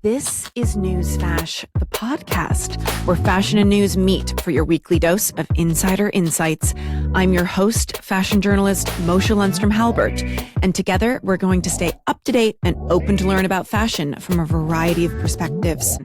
This is News Fash, the podcast where fashion and news meet for your weekly dose of insider insights. I'm your host, fashion journalist Moshe Lundstrom-Halbert, and together we're going to stay up to date and open to learn about fashion from a variety of perspectives.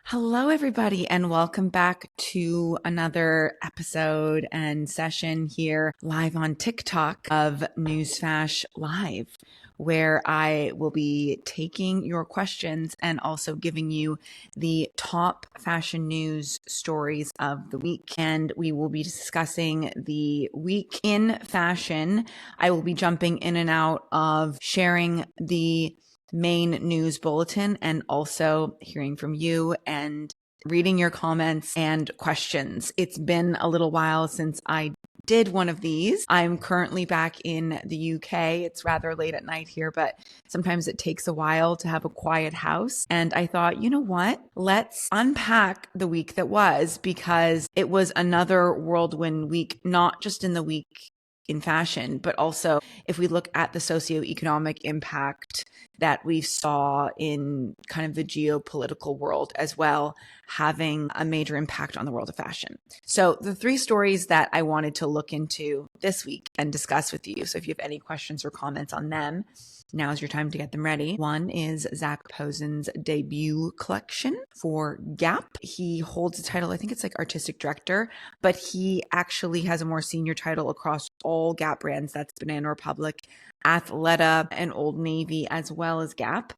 Hello, everybody, and welcome back to another episode and session here live on TikTok of News Fash Live, where I will be taking your questions and also giving you the top fashion news stories of the week. And we will be discussing the week in fashion. I will be jumping in and out of sharing the main news bulletin and also hearing from you and reading your comments and questions. It's been a little while since I did one of these. I'm currently back in the UK. It's rather late at night here, but sometimes it takes a while to have a quiet house. And I thought, you know what? Let's unpack the week that was, because it was another whirlwind week, not just in the week in fashion, but also if we look at the socioeconomic impact that we saw in kind of the geopolitical world as well, having a major impact on the world of fashion. So the three stories that I wanted to look into this week and discuss with you. So if you have any questions or comments on them, now's your time to get them ready. One is Zac Posen's debut collection for Gap. He holds the title, I think it's like artistic director, but he actually has a more senior title across all Gap brands. That's Banana Republic, Athleta, and Old Navy, as well as Gap.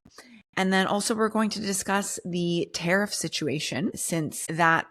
And then also we're going to discuss the tariff situation, since that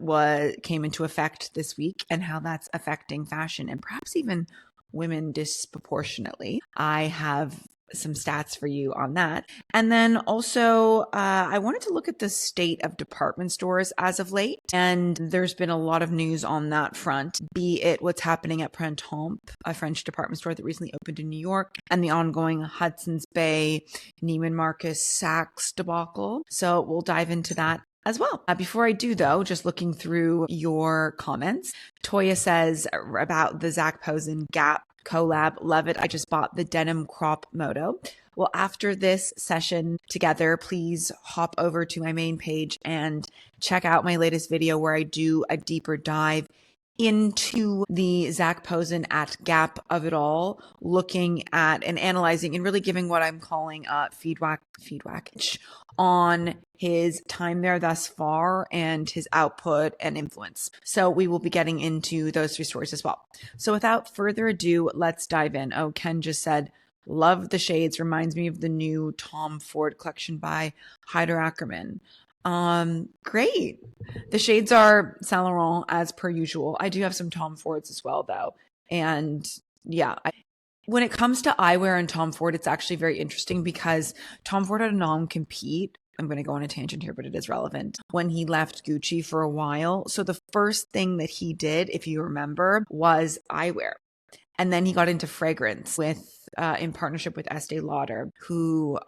came into effect this week, and how that's affecting fashion and perhaps even women disproportionately. I have some stats for you on that. And then also, I wanted to look at the state of department stores as of late. And there's been a lot of news on that front, be it what's happening at Printemps, a French department store that recently opened in New York, and the ongoing Hudson's Bay, Neiman Marcus, Saks debacle. So we'll dive into that as well. Before I do, though, just looking through your comments, Toya says about the Zac Posen Gap collab, love it. I just bought the denim crop moto. Well, after this session together, please hop over to my main page and check out my latest video where I do a deeper dive into the Zac Posen at Gap of it all, looking at and analyzing and really giving what I'm calling a feedback on his time there thus far and his output and influence. So we will be getting into those three stories as well. So without further ado, let's dive in. Oh, Ken just said, love the shades. Reminds me of the new Tom Ford collection by Heider Ackerman. Great. The shades are Saint Laurent as per usual. I do have some Tom Fords as well, though. And yeah, when it comes to eyewear and Tom Ford, it's actually very interesting because Tom Ford had a non-compete. I'm going to go on a tangent here, but it is relevant. When he left Gucci for a while. So the first thing that he did, if you remember, was eyewear. And then he got into fragrance in partnership with Estee Lauder, who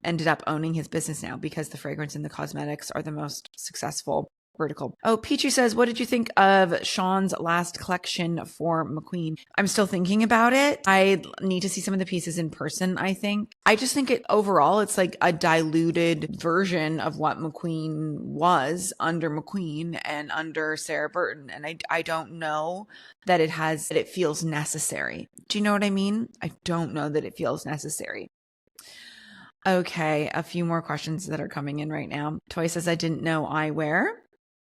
ended up owning his business now because the fragrance and the cosmetics are the most successful vertical. Oh, Peachy says, what did you think of Sean's last collection for McQueen? I'm still thinking about it. I need to see some of the pieces in person, I think. I just think overall, it's like a diluted version of what McQueen was under McQueen and under Sarah Burton. And I don't know that it feels necessary. Do you know what I mean? I don't know that it feels necessary. Okay, a few more questions that are coming in right now. Toy says, I didn't know eyewear.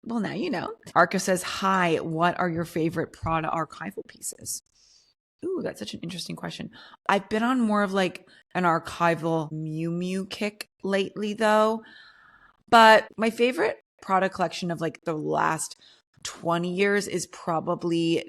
Well, now you know. Arco says, hi, what are your favorite Prada archival pieces? Ooh, that's such an interesting question. I've been on more of like an archival Miu Miu kick lately, though. But my favorite Prada collection of like the last 20 years is probably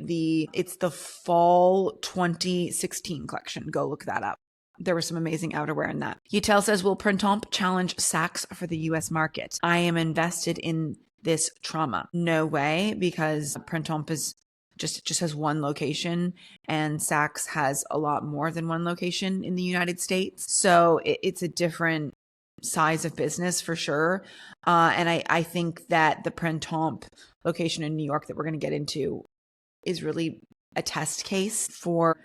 it's the fall 2016 collection. Go look that up. There was some amazing outerwear in that. Yutel says, will Printemps challenge Saks for the US market? I am invested in this trauma. No way, because Printemps is just has one location and Saks has a lot more than one location in the United States. So it's a different size of business for sure. And I think that the Printemps location in New York that we're going to get into is really a test case for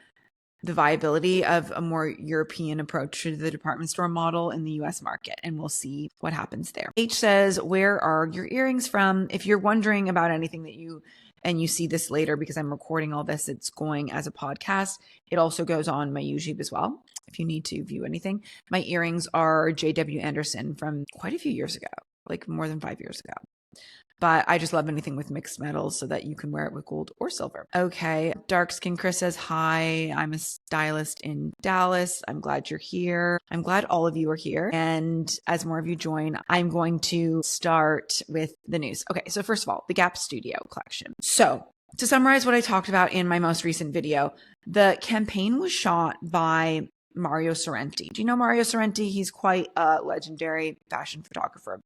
the viability of a more European approach to the department store model in the US market, and we'll see what happens there. H says, where are your earrings from? If you're wondering about anything that you see this later, because I'm recording all this, it's going as a podcast. It also goes on my YouTube as well, if you need to view anything. My earrings are J.W. Anderson from quite a few years ago, like more than 5 years ago. But I just love anything with mixed metals so that you can wear it with gold or silver. Okay. Dark Skin Chris says, hi, I'm a stylist in Dallas. I'm glad you're here. I'm glad all of you are here. And as more of you join, I'm going to start with the news. Okay. So first of all, the Gap Studio collection. So to summarize what I talked about in my most recent video, the campaign was shot by Mario Sorrenti. Do you know Mario Sorrenti? He's quite a legendary fashion photographer.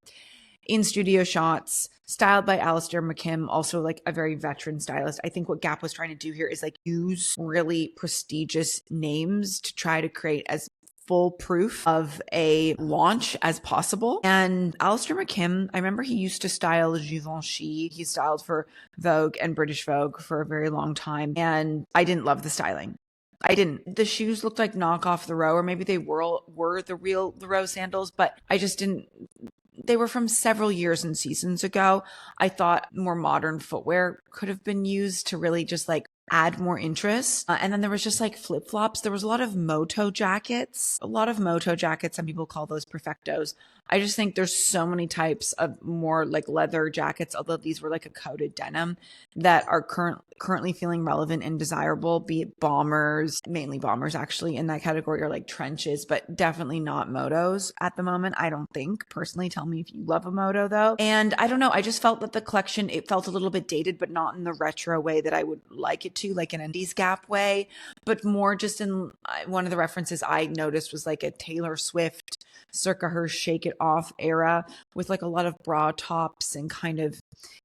In studio shots, styled by Alistair McKim, also like a very veteran stylist. I think what Gap was trying to do here is like use really prestigious names to try to create as full proof of a launch as possible. And Alistair McKim, I remember he used to style Givenchy. He styled for Vogue and British Vogue for a very long time. And I didn't love the styling. I didn't. The shoes looked like knockoff the Row, or maybe they were the real the Row sandals, but I just didn't. They were from several years and seasons ago. I thought more modern footwear could have been used to really just like add more interest. And then there was just like flip-flops. There was a lot of moto jackets. Some people call those perfectos. I just think there's so many types of more like leather jackets, although these were like a coated denim, that are currently feeling relevant and desirable, be it bombers, mainly bombers actually in that category, or like trenches, but definitely not motos at the moment. I don't think. Personally, tell me if you love a moto though. And I don't know, I just felt that the collection, it felt a little bit dated, but not in the retro way that I would like it to, like an Indies Gap way, but more just in one of the references I noticed was like a Taylor Swift circa her Shake It Off era with like a lot of bra tops and kind of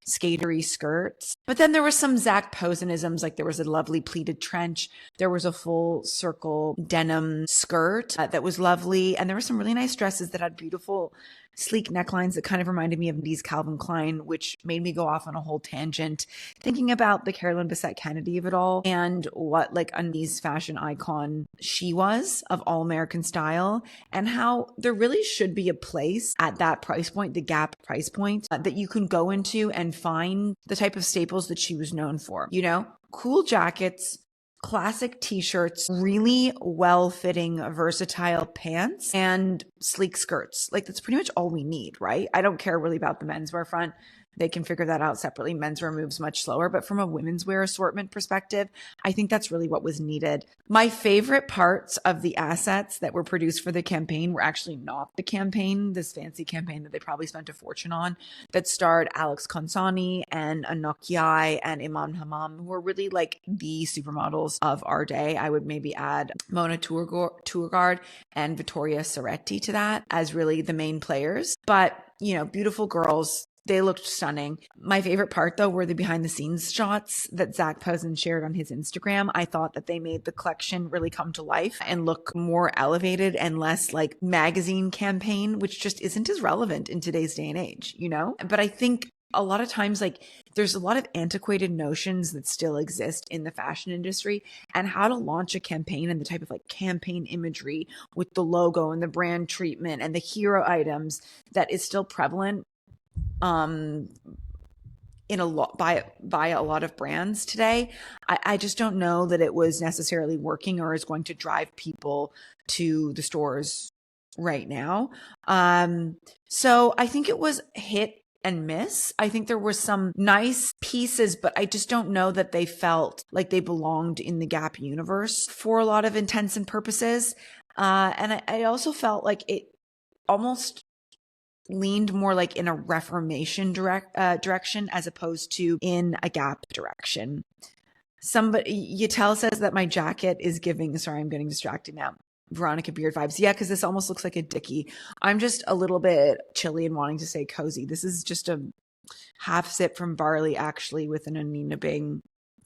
skatery skirts. But then there was some Zac Posenisms, like there was a lovely pleated trench. There was a full circle denim skirt that was lovely. And there were some really nice dresses that had beautiful sleek necklines that kind of reminded me of these Calvin Klein, which made me go off on a whole tangent, thinking about the Carolyn Bessette Kennedy of it all and what like a nice fashion icon she was of all American style, and how there really should be a place at that price point, the Gap price point, that you can go into and find the type of staples that she was known for. You know, cool jackets, classic t-shirts, really well-fitting, versatile pants, and sleek skirts. Like that's pretty much all we need, right? I don't care really about the menswear front. They can figure that out separately. Menswear moves much slower, but from a women's wear assortment perspective, I think that's really what was needed. My favorite parts of the assets that were produced for the campaign were actually not the campaign, this fancy campaign that they probably spent a fortune on, that starred Alex Consani and Anok Yai and Iman Hammam, who were really like the supermodels of our day. I would maybe add Mona Tourgard and Vittoria Soretti to that as really the main players. But, you know, beautiful girls. They looked stunning. My favorite part, though, were the behind the scenes shots that Zac Posen shared on his Instagram. I thought that they made the collection really come to life and look more elevated and less like magazine campaign, which just isn't as relevant in today's day and age, you know? But I think a lot of times, like, there's a lot of antiquated notions that still exist in the fashion industry, and how to launch a campaign and the type of like campaign imagery with the logo and the brand treatment and the hero items that is still prevalent in a lot by a lot of brands today. I just don't know that it was necessarily working or is going to drive people to the stores right now. So I think it was hit and miss. I think there were some nice pieces, but I just don't know that they felt like they belonged in the Gap universe for a lot of intents and purposes. And I also felt like it almost leaned more like in a Reformation direction as opposed to in a Gap direction. Somebody, Yatel says that my jacket is giving, sorry, I'm getting distracted now, Veronica Beard vibes. Yeah, because this almost looks like a dickie. I'm just a little bit chilly and wanting to say cozy. This is just a half sip from barley, actually, with an Anina Bing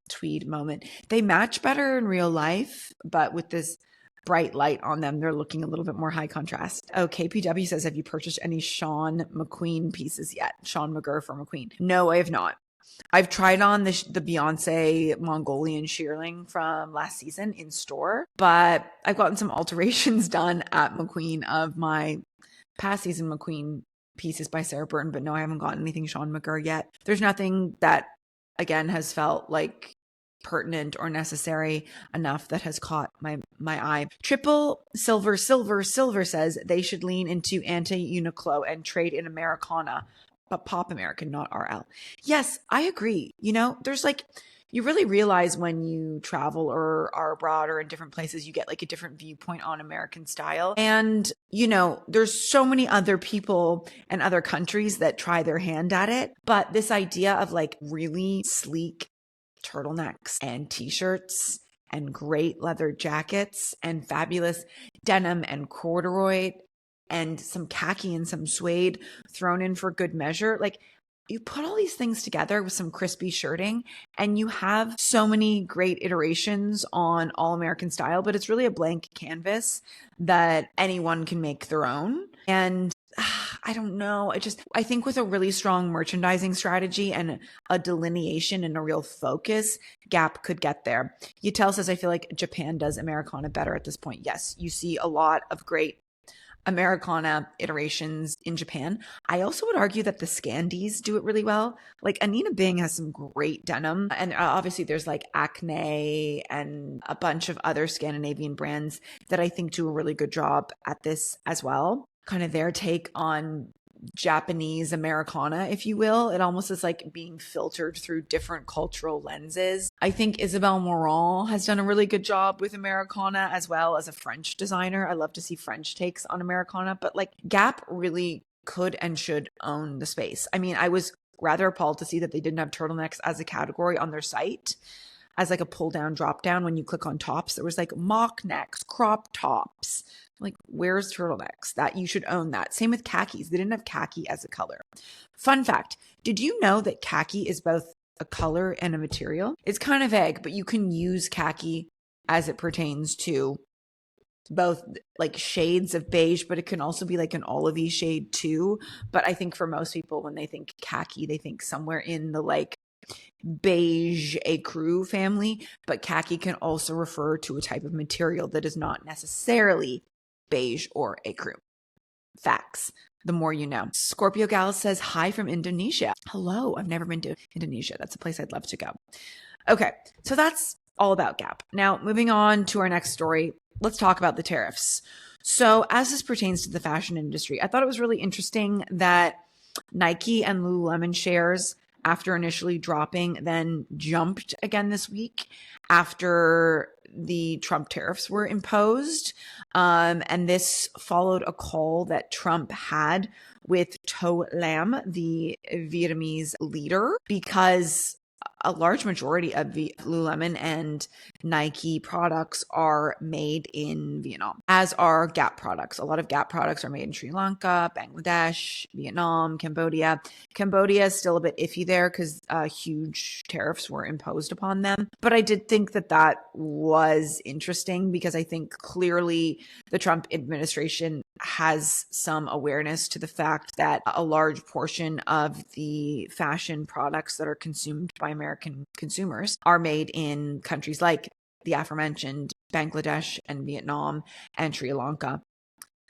tweed moment. They match better in real life, but with this bright light on them, they're looking a little bit more high contrast. Oh, KPW says, have you purchased any Sean McQueen pieces yet? Sean McGurr for McQueen. No, I have not. I've tried on the Beyonce Mongolian shearling from last season in store, but I've gotten some alterations done at McQueen of my past season McQueen pieces by Sarah Burton, but no, I haven't gotten anything Sean McGurr yet. There's nothing that, again, has felt like pertinent or necessary enough that has caught my eye. Triple Silver says they should lean into anti-Uniqlo and trade in Americana, but Pop American, not RL. Yes, I agree. You know, there's like, you really realize when you travel or are abroad or in different places, you get like a different viewpoint on American style. And, you know, there's so many other people and other countries that try their hand at it. But this idea of like really sleek turtlenecks and t-shirts and great leather jackets and fabulous denim and corduroy and some khaki and some suede thrown in for good measure. Like, you put all these things together with some crispy shirting and you have so many great iterations on all American style, but it's really a blank canvas that anyone can make their own. And I don't know. I think with a really strong merchandising strategy and a delineation and a real focus, Gap could get there. Yutel says, I feel like Japan does Americana better at this point. Yes, you see a lot of great Americana iterations in Japan. I also would argue that the Scandies do it really well. Like Anina Bing has some great denim, and obviously there's like Acne and a bunch of other Scandinavian brands that I think do a really good job at this as well. Kind of their take on Japanese Americana, if you will. It almost is like being filtered through different cultural lenses. I think Isabelle Morand has done a really good job with Americana as well as a French designer. I love to see French takes on Americana, but like Gap really could and should own the space. I mean, I was rather appalled to see that they didn't have turtlenecks as a category on their site as like a pull down, drop down. When you click on tops, there was like mock necks, crop tops. Like, where's turtlenecks? That you should own that. Same with khakis. They didn't have khaki as a color. Fun fact, did you know that khaki is both a color and a material? It's kind of vague, but you can use khaki as it pertains to both like shades of beige, but it can also be like an olivey shade too. But I think for most people, when they think khaki, they think somewhere in the like beige ecru family, but khaki can also refer to a type of material that is not necessarily beige or ecru. Facts. The more you know. Scorpio Gal says, hi from Indonesia. Hello. I've never been to Indonesia. That's a place I'd love to go. Okay. So that's all about Gap. Now, moving on to our next story, let's talk about the tariffs. So as this pertains to the fashion industry, I thought it was really interesting that Nike and Lululemon shares, after initially dropping, then jumped again this week after the Trump tariffs were imposed. And this followed a call that Trump had with To Lam, the Vietnamese leader, because a large majority of Lululemon and Nike products are made in Vietnam, as are Gap products. A lot of Gap products are made in Sri Lanka, Bangladesh, Vietnam, Cambodia. Cambodia is still a bit iffy there because huge tariffs were imposed upon them. But I did think that that was interesting because I think clearly the Trump administration has some awareness to the fact that a large portion of the fashion products that are consumed by American consumers are made in countries like the aforementioned Bangladesh and Vietnam and Sri Lanka,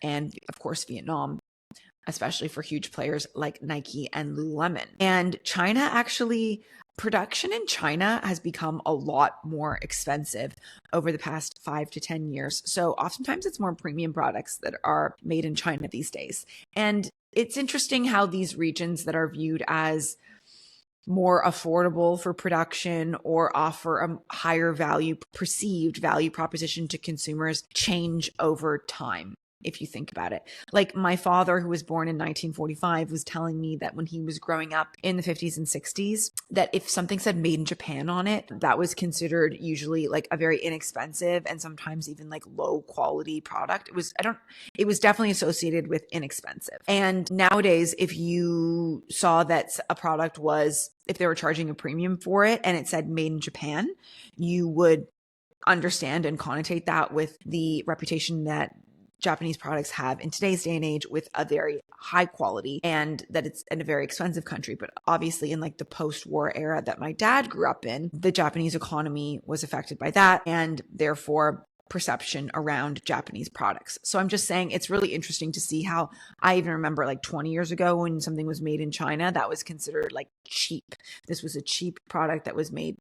and of course Vietnam, especially for huge players like Nike and Lululemon. And China actually, production in China has become a lot more expensive over the past 5 to 10 years. So oftentimes it's more premium products that are made in China these days. And it's interesting how these regions that are viewed as more affordable for production or offer a higher value, perceived value proposition to consumers change over time. If you think about it, like my father, who was born in 1945, was telling me that when he was growing up in the 50s and 60s, that if something said made in Japan on it, that was considered usually like a very inexpensive and sometimes even like low quality product. It was definitely associated with inexpensive. And nowadays, if you saw that a product was, if they were charging a premium for it and it said made in Japan, you would understand and connotate that with the reputation that Japanese products have in today's day and age with a very high quality, and that it's in a very expensive country. But obviously in like the post-war era that my dad grew up in, the Japanese economy was affected by that, and therefore perception around Japanese products. So I'm just saying it's really interesting to see how I even remember like 20 years ago when something was made in China, that was considered like cheap. This was a cheap product that was made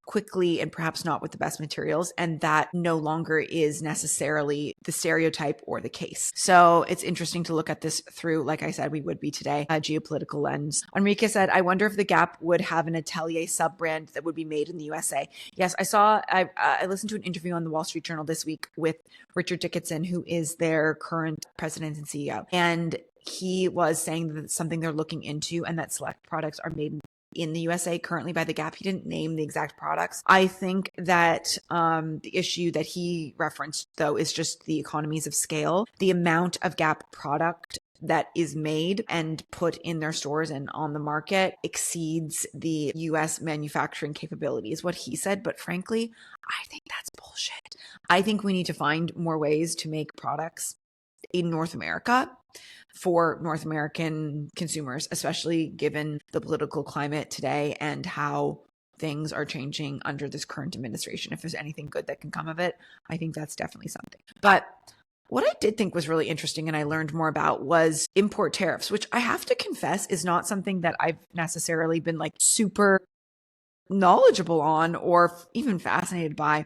quickly and perhaps not with the best materials. And that no longer is necessarily the stereotype or the case. So it's interesting to look at this through, like I said, we would be today, a geopolitical lens. Enrique said, I wonder if the Gap would have an Atelier sub-brand that would be made in the USA. Yes, I listened to an interview on the Wall Street Journal this week with Richard Dickinson, who is their current president and CEO. And he was saying that it's something they're looking into and that select products are made in the USA currently by the Gap. He didn't name the exact products. I think that the issue that he referenced, though, is just the economies of scale. The amount of Gap product that is made and put in their stores and on the market exceeds the US manufacturing capabilities, what he said. But frankly, I think that's bullshit. I think we need to find more ways to make products in North America for North American consumers, especially given the political climate today and how things are changing under this current administration. If there's anything good that can come of it, I think that's definitely something. But what I did think was really interesting and I learned more about was import tariffs, which I have to confess is not something that I've necessarily been like super knowledgeable on or even fascinated by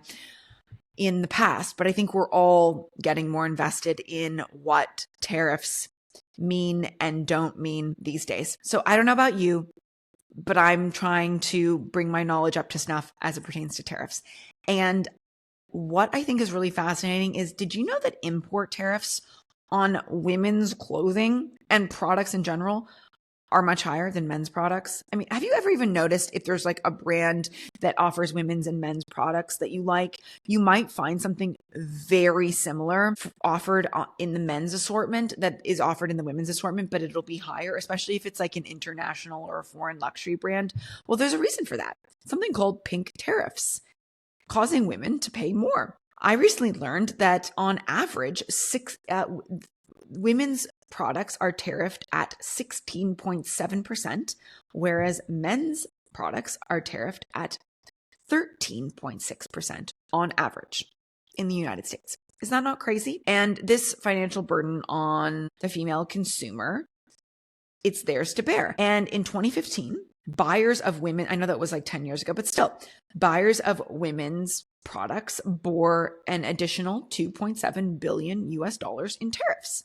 in the past. But I think we're all getting more invested in what tariffs mean and don't mean these days. So I don't know about you, but I'm trying to bring my knowledge up to snuff as it pertains to tariffs. And what I think is really fascinating is, did you know that import tariffs on women's clothing and products in general are much higher than men's products? I mean, have you ever even noticed if there's like a brand that offers women's and men's products that you like, you might find something very similar offered in the men's assortment that is offered in the women's assortment, but it'll be higher, especially if it's like an international or a foreign luxury brand. Well, there's a reason for that. Something called pink tariffs, causing women to pay more. I recently learned that on average, women's products are tariffed at 16.7%, whereas men's products are tariffed at 13.6% on average in the United States. Is that not crazy? And this financial burden on the female consumer, it's theirs to bear. And in 2015, buyers of women, I know that was like 10 years ago, but still, buyers of women's products bore an additional $2.7 billion in tariffs.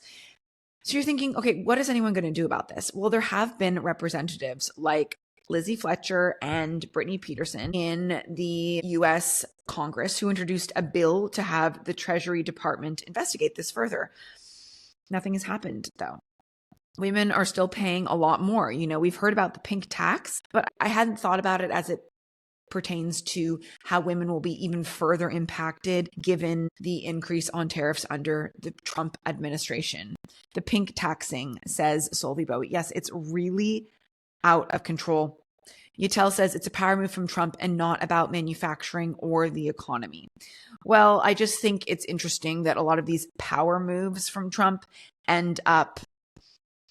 So you're thinking, okay, what is anyone going to do about this? Well, there have been representatives like Lizzie Fletcher and Brittany Peterson in the US Congress who introduced a bill to have the Treasury Department investigate this further. Nothing has happened, though. Women are still paying a lot more. You know, we've heard about the pink tax, but I hadn't thought about it as it pertains to how women will be even further impacted given the increase on tariffs under the Trump administration. The pink taxing, says Solvi Bowie. Yes, it's really out of control. Yatel says it's a power move from Trump and not about manufacturing or the economy. Well, I just think it's interesting that a lot of these power moves from Trump end up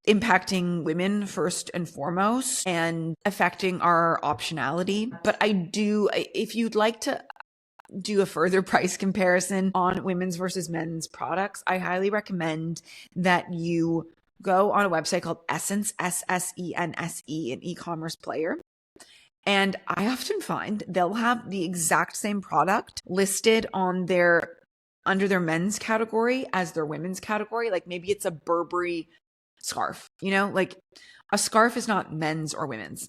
impacting women first and foremost and affecting our optionality. But if you'd like to do a further price comparison on women's versus men's products, I highly recommend that you go on a website called Essence, SSENSE, an e-commerce player. And I often find they'll have the exact same product listed on under their men's category as their women's category. Like maybe it's a Burberry scarf, like a scarf is not men's or women's.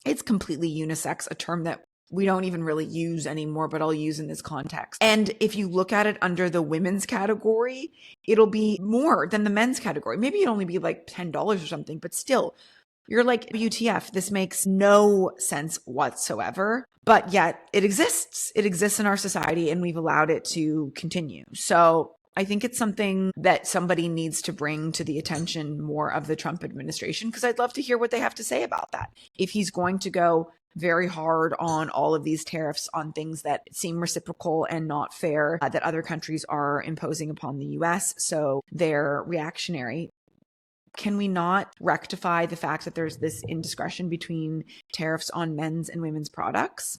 It's completely unisex, a term that we don't even really use anymore, but I'll use in this context. And if you look at it under the women's category, it'll be more than the men's category. Maybe it'd only be like $10 or something, but still, you're like, WTF, this makes no sense whatsoever. But yet it exists. It exists in our society and we've allowed it to continue. So I think it's something that somebody needs to bring to the attention more of the Trump administration, because I'd love to hear what they have to say about that. If he's going to go very hard on all of these tariffs on things that seem reciprocal and not fair that other countries are imposing upon the US, so they're reactionary. Can we not rectify the fact that there's this indiscretion between tariffs on men's and women's products?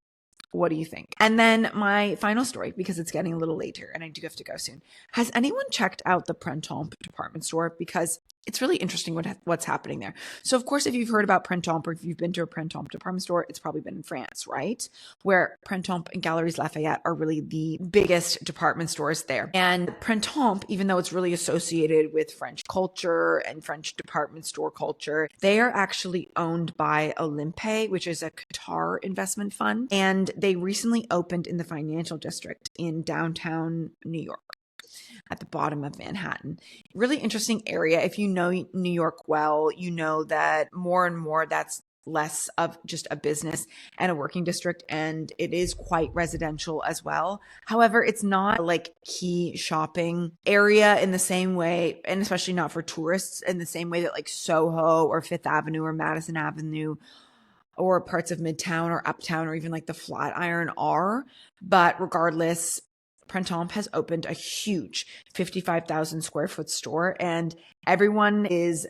What do you think? And then my final story, because it's getting a little late here and I do have to go soon. Has anyone checked out the Printemps department store? Because it's really interesting what's happening there. So, of course, if you've heard about Printemps or if you've been to a Printemps department store, it's probably been in France, right? Where Printemps and Galeries Lafayette are really the biggest department stores there. And Printemps, even though it's really associated with French culture and French department store culture, they are actually owned by Olympe, which is a Qatar investment fund. And they recently opened in the financial district in downtown New York, at the bottom of Manhattan. Really interesting area. If you know New York well, you know that more and more that's less of just a business and a working district, and it is quite residential as well. However, it's not like key shopping area in the same way, and especially not for tourists in the same way that like Soho or Fifth Avenue or Madison Avenue or parts of Midtown or Uptown or even like the Flatiron are. But regardless, Printemps has opened a huge 55,000 square foot store, and everyone is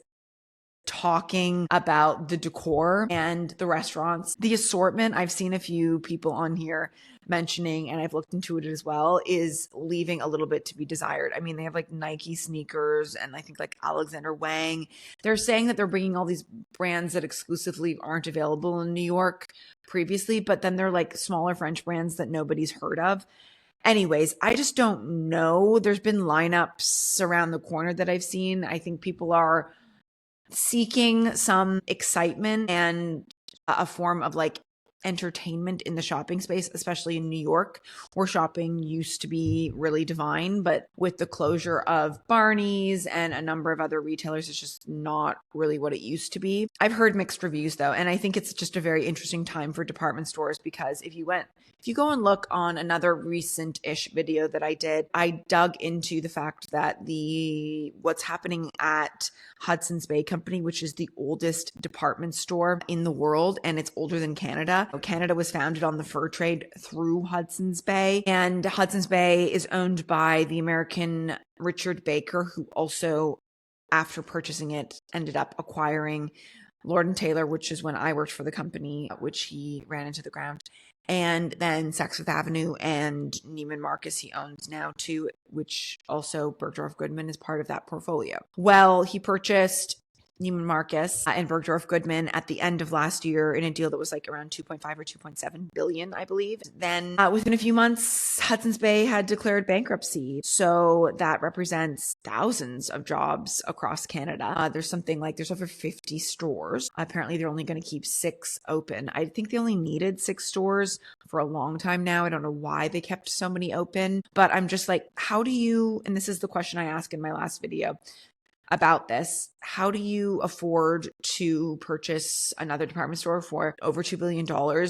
talking about the decor and the restaurants. The assortment, I've seen a few people on here mentioning, and I've looked into it as well, is leaving a little bit to be desired. I mean, they have like Nike sneakers and I think like Alexander Wang. They're saying that they're bringing all these brands that exclusively aren't available in New York previously, but then they're like smaller French brands that nobody's heard of. Anyways, I just don't know. There's been lineups around the corner that I've seen. I think people are seeking some excitement and a form of like entertainment in the shopping space, especially in New York, where shopping used to be really divine. But with the closure of Barney's and a number of other retailers, it's just not really what it used to be. I've heard mixed reviews though, and I think it's just a very interesting time for department stores, because if you go and look on another recent-ish video that I did, I dug into the fact that what's happening at Hudson's Bay Company, which is the oldest department store in the world, and it's older than Canada. Canada was founded on the fur trade through Hudson's Bay, and Hudson's Bay is owned by the American Richard Baker, who also, after purchasing it, ended up acquiring Lord & Taylor, which is when I worked for the company, which he ran into the ground. And then Saks Fifth Avenue and Neiman Marcus he owns now too, which also Bergdorf Goodman is part of that portfolio. Well, he purchased Neiman Marcus and Bergdorf Goodman at the end of last year in a deal that was like around 2.5 or 2.7 billion, I believe. Then within a few months, Hudson's Bay had declared bankruptcy. So that represents thousands of jobs across Canada. There's over 50 stores. Apparently they're only going to keep 6 open. I think they only needed 6 stores for a long time now. I don't know why they kept so many open, but I'm just like, and this is the question I asked in my last video about this, how do you afford to purchase another department store for over $2 billion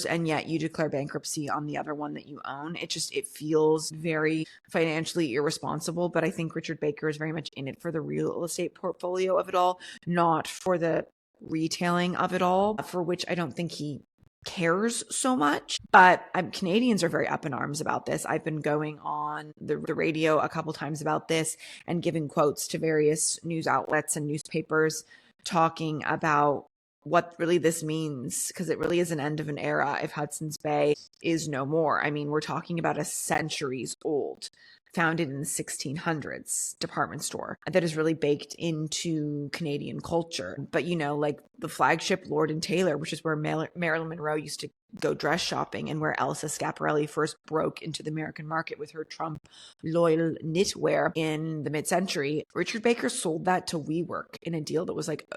and yet you declare bankruptcy on the other one that you own? It feels very financially irresponsible, but I think Richard Baker is very much in it for the real estate portfolio of it all, not for the retailing of it all, for which I don't think he cares so much. But Canadians are very up in arms about this. I've been going on the radio a couple times about this and giving quotes to various news outlets and newspapers talking about what really this means, because it really is an end of an era if Hudson's Bay is no more. I mean, we're talking about a centuries old, founded in the 1600s department store that is really baked into Canadian culture. But like the flagship Lord & Taylor, which is where Marilyn Monroe used to go dress shopping and where Elsa Schiaparelli first broke into the American market with her Trump loyal knitwear in the mid-century, Richard Baker sold that to WeWork in a deal that was like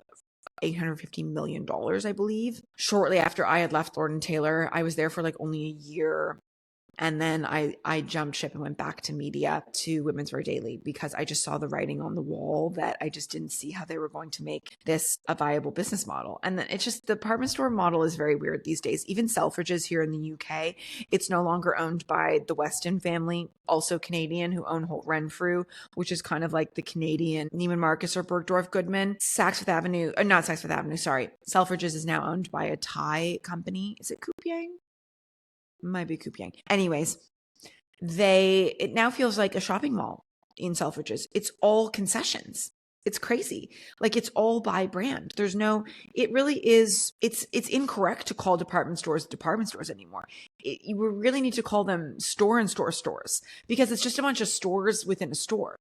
$850 million, I believe. Shortly after I had left Lord & Taylor, I was there for like only a year And then I jumped ship and went back to media, to Women's Wear Daily, because I just saw the writing on the wall that I just didn't see how they were going to make this a viable business model. And then it's just, the department store model is very weird these days. Even Selfridges here in the UK, it's no longer owned by the Weston family, also Canadian, who own Holt Renfrew, which is kind of like the Canadian Neiman Marcus or Bergdorf Goodman. Selfridges is now owned by a Thai company. Is it Coupang? Might be Coupang. Anyways, it now feels like a shopping mall in Selfridges. It's all concessions. It's crazy. Like, it's all by brand. It really is, it's incorrect to call department stores anymore. You really need to call them store and store stores, because it's just a bunch of stores within a store.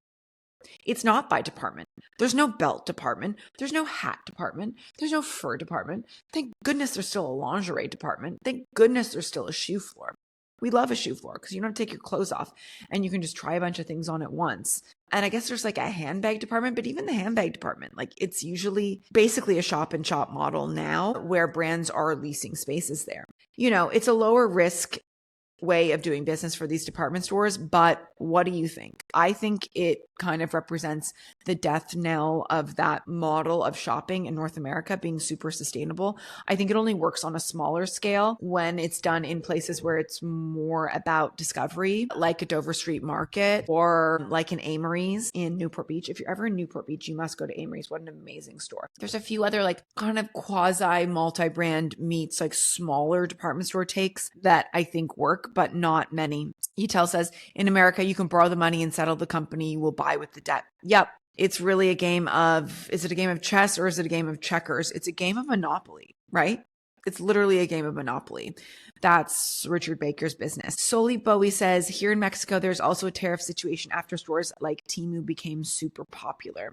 It's not by department. There's no belt department. There's no hat department. There's no fur department. Thank goodness there's still a lingerie department. Thank goodness there's still a shoe floor. We love a shoe floor because you don't have to take your clothes off and you can just try a bunch of things on at once. And I guess there's like a handbag department, but even the handbag department, like, it's usually basically a shop and shop model now where brands are leasing spaces there. It's a lower risk way of doing business for these department stores, but what do you think? I think it kind of represents the death knell of that model of shopping in North America being super sustainable. I think it only works on a smaller scale when it's done in places where it's more about discovery, like a Dover Street Market or like an Amory's in Newport Beach. If you're ever in Newport Beach, you must go to Amory's. What an amazing store. There's a few other like kind of quasi multi-brand meets, like smaller department store takes that I think work, but not many. Etel says, in America, you can borrow the money and settle the company you will buy with the debt. Yep. It's really is it a game of chess or is it a game of checkers? It's a game of Monopoly, right? It's literally a game of Monopoly. That's Richard Baker's business. Soli Bowie says, here in Mexico, there's also a tariff situation after stores like Temu became super popular.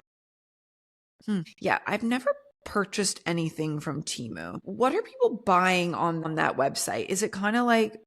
Yeah, I've never purchased anything from Temu. What are people buying on that website? Is it kind of like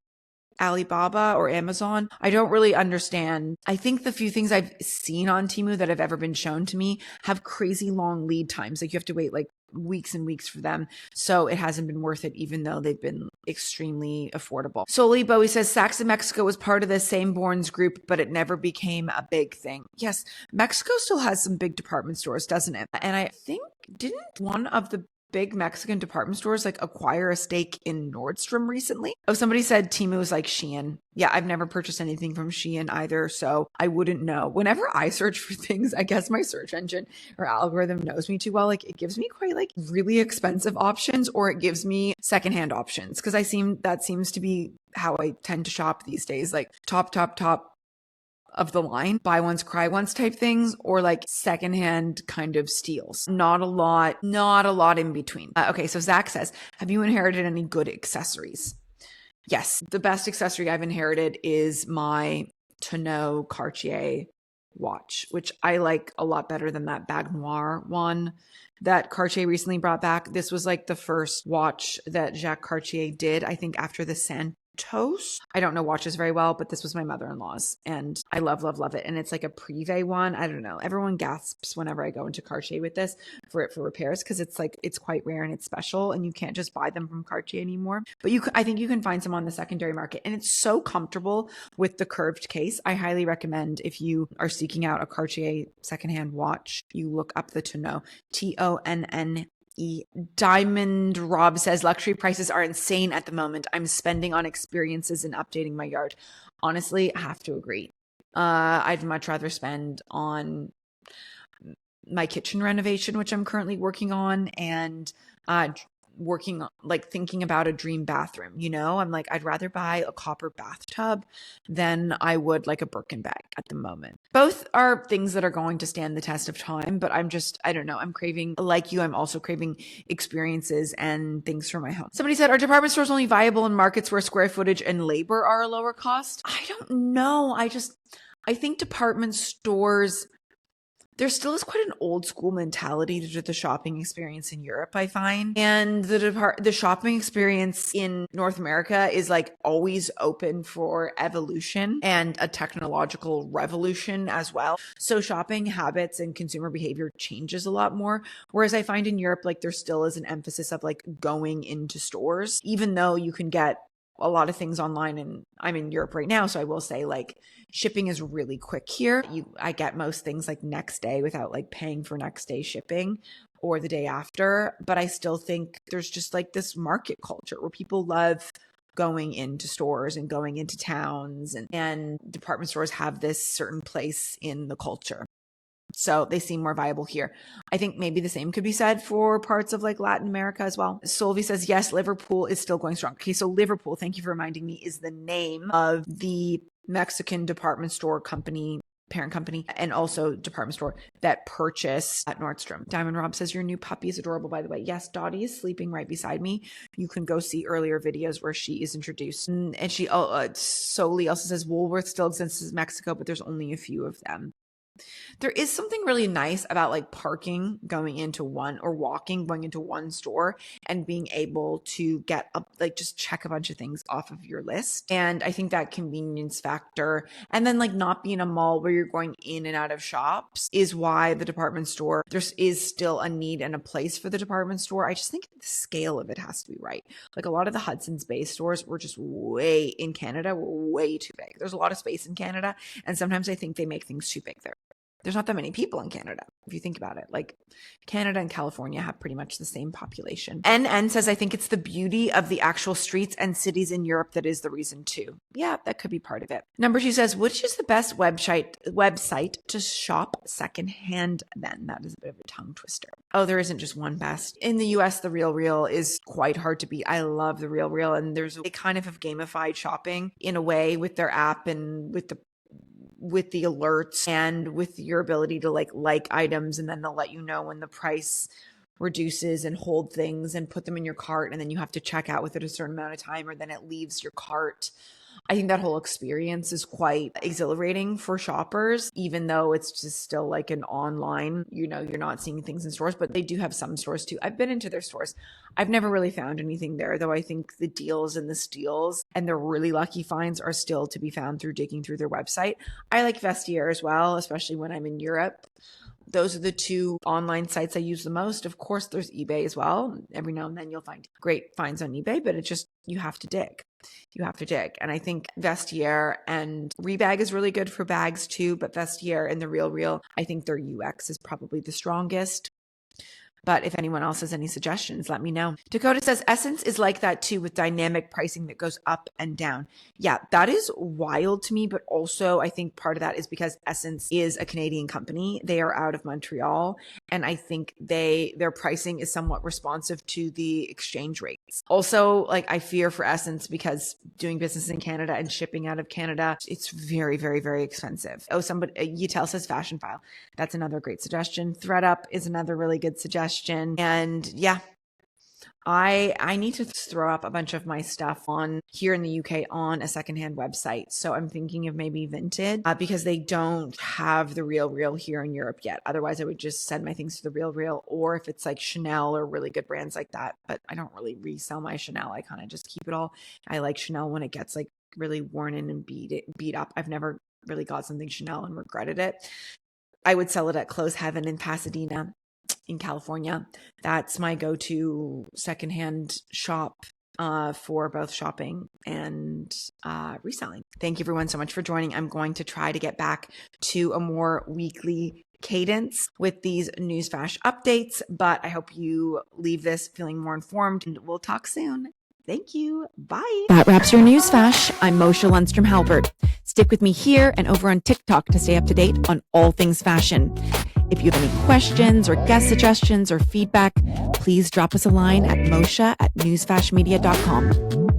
Alibaba or Amazon? I don't really understand. I think the few things I've seen on Temu that have ever been shown to me have crazy long lead times. Like, you have to wait like weeks and weeks for them. So it hasn't been worth it, even though they've been extremely affordable. Soli Bowie says, Saks in Mexico was part of the same Borns group, but it never became a big thing. Yes, Mexico still has some big department stores, doesn't it? And I think, didn't one of the big Mexican department stores like acquire a stake in Nordstrom recently? Oh, somebody said Temu was like Shein. Yeah, I've never purchased anything from Shein either, so I wouldn't know. Whenever I search for things, I guess my search engine or algorithm knows me too well. Like, it gives me quite like really expensive options, or it gives me secondhand options, because that seems to be how I tend to shop these days. Like top of the line, buy once, cry once type things, or like secondhand kind of steals. Not a lot in between. Okay, so Zach says, have you inherited any good accessories? Yes, the best accessory I've inherited is my Tonneau Cartier watch, which I like a lot better than that Bague Noire one that Cartier recently brought back. This was like the first watch that Jacques Cartier did, I think, after the Santos. I don't know watches very well, but this was my mother-in-law's and I love it. And it's like a Privé one. I don't know. Everyone gasps whenever I go into Cartier with this for repairs, because it's quite rare and it's special and you can't just buy them from Cartier anymore. But I think you can find some on the secondary market, and it's so comfortable with the curved case. I highly recommend, if you are seeking out a Cartier secondhand watch, you look up the Tonneau, Tonne. Diamond Rob says, luxury prices are insane at the moment. I'm spending on experiences and updating my yard. Honestly, I have to agree. I'd much rather spend on my kitchen renovation, which I'm currently working on, and thinking about a dream bathroom. I'm like, I'd rather buy a copper bathtub than I would like a Birkin bag at the moment. Both are things that are going to stand the test of time, but I don't know. I'm craving, like you, I'm also craving experiences and things for my home. Somebody said, are department stores only viable in markets where square footage and labor are a lower cost? I don't know. I think department stores, there still is quite an old school mentality to the shopping experience in Europe, I find. And the shopping experience in North America is like always open for evolution and a technological revolution as well. So shopping habits and consumer behavior changes a lot more. Whereas I find in Europe, like there still is an emphasis of like going into stores, even though you can get a lot of things online, and I'm in Europe right now. So I will say like shipping is really quick here. I get most things like next day without like paying for next day shipping or the day after. But I still think there's just like this market culture where people love going into stores and going into towns, and department stores have this certain place in the culture. So they seem more viable here. I think maybe the same could be said for parts of like Latin America as well. Solvi says, yes, Liverpool is still going strong. Okay, so Liverpool, thank you for reminding me, is the name of the Mexican department store company, parent company, and also department store that purchased at Nordstrom. Diamond Rob says, your new puppy is adorable, by the way. Yes, Dottie is sleeping right beside me. You can go see earlier videos where she is introduced. And she, Soli also says, Woolworth still exists in Mexico, but there's only a few of them. There is something really nice about like parking, going into one, or walking, going into one store and being able to get up, like just check a bunch of things off of your list. And I think that convenience factor, and then like not being a mall where you're going in and out of shops, is why the department store, there is still a need and a place for the department store. I just think the scale of it has to be right. Like a lot of the Hudson's Bay stores were just way too big. There's a lot of space in Canada, and sometimes I think they make things too big there. There's not that many people in Canada, if you think about it. Like Canada and California have pretty much the same population. NN says, I think it's the beauty of the actual streets and cities in Europe that is the reason too. Yeah, that could be part of it. Number 2 says, which is the best website to shop secondhand then? That is a bit of a tongue twister. Oh, there isn't just one best. In the US, the RealReal is quite hard to beat. I love the RealReal, and they kind of have gamified shopping in a way with their app and with the alerts and with your ability to like items, and then they'll let you know when the price reduces and hold things and put them in your cart, and then you have to check out within a certain amount of time, or then it leaves your cart. I think that whole experience is quite exhilarating for shoppers, even though it's just still like an online, you're not seeing things in stores, but they do have some stores too. I've been into their stores. I've never really found anything there, though. I think the deals and the steals and the really lucky finds are still to be found through digging through their website. I like Vestiaire as well, especially when I'm in Europe. Those are the 2 online sites I use the most. Of course, there's eBay as well. Every now and then you'll find great finds on eBay, but you have to dig. And I think Vestiaire and Rebag is really good for bags too, but Vestiaire and the RealReal, I think their UX is probably the strongest. But if anyone else has any suggestions, let me know. Dakota says, Essence is like that too, with dynamic pricing that goes up and down. Yeah, that is wild to me. But also I think part of that is because Essence is a Canadian company. They are out of Montreal. And I think their pricing is somewhat responsive to the exchange rates. Also, like I fear for Essence because doing business in Canada and shipping out of Canada, it's very, very, very expensive. Oh, Yitel says Fashion File. That's another great suggestion. ThreadUp is another really good suggestion. And yeah, I need to throw up a bunch of my stuff on here in the UK on a secondhand website. So I'm thinking of maybe Vinted because they don't have the RealReal here in Europe yet. Otherwise, I would just send my things to the RealReal, or if it's like Chanel or really good brands like that. But I don't really resell my Chanel. I kind of just keep it all. I like Chanel when it gets like really worn in and beat up. I've never really got something Chanel and regretted it. I would sell it at Clothes Heaven in Pasadena, in California. That's my go-to secondhand shop for both shopping and reselling. Thank you everyone so much for joining. I'm going to try to get back to a more weekly cadence with these news flash updates, but I hope you leave this feeling more informed, and we'll talk soon. Thank you. Bye. That wraps your news flash. I'm Moshe Lundstrom Halbert. Stick with me here and over on TikTok to stay up to date on all things fashion. If you have any questions or guest suggestions or feedback, please drop us a line at moshe@newsfashmedia.com.